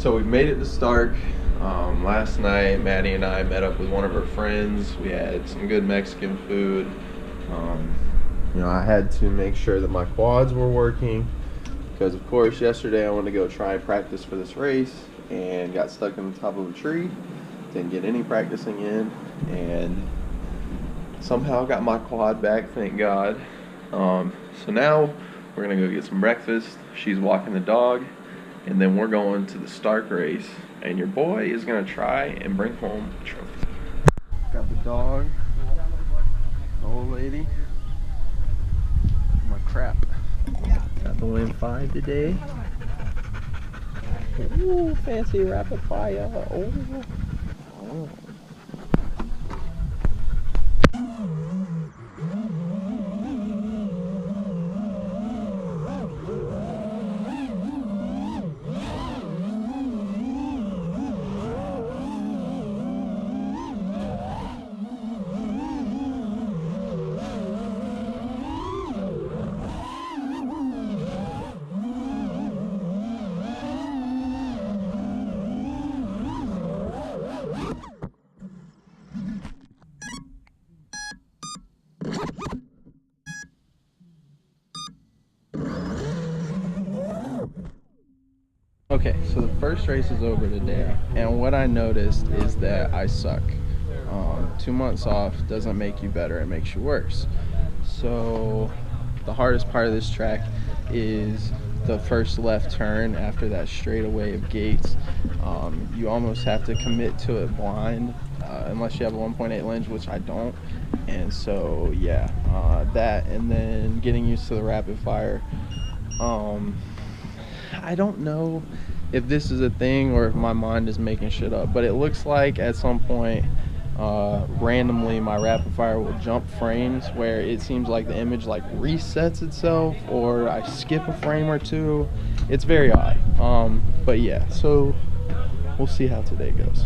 So we made it to Starke. Last night, Maddie and I met up with one of her friends. We had some good Mexican food. You know, I had to make sure that my quads were working because, of course, yesterday I wanted to go try and practice for this race and got stuck in the top of a tree. Didn't get any practicing in, and somehow got my quad back, thank God. So now we're gonna go get some breakfast. She's walking the dog, and then we're going to the Starke race, and your boy is gonna try and bring home a trophy. Got the dog, the old lady, my crap. Got the Win 5 today. Ooh, fancy rapid fire. Oh. Oh. Okay, so the first race is over today, and what I noticed is that I suck. 2 months off doesn't make you better, it makes you worse. So the hardest part of this track is the first left turn after that straightaway of gates. You almost have to commit to it blind unless you have a 1.8 lens, which I don't. And so yeah, that, and then getting used to the rapid fire. I don't know if this is a thing or if my mind is making shit up, but it looks like at some point randomly my rapid fire will jump frames where it seems like the image like resets itself, or I skip a frame or two. It's very odd. But yeah, so we'll see how today goes.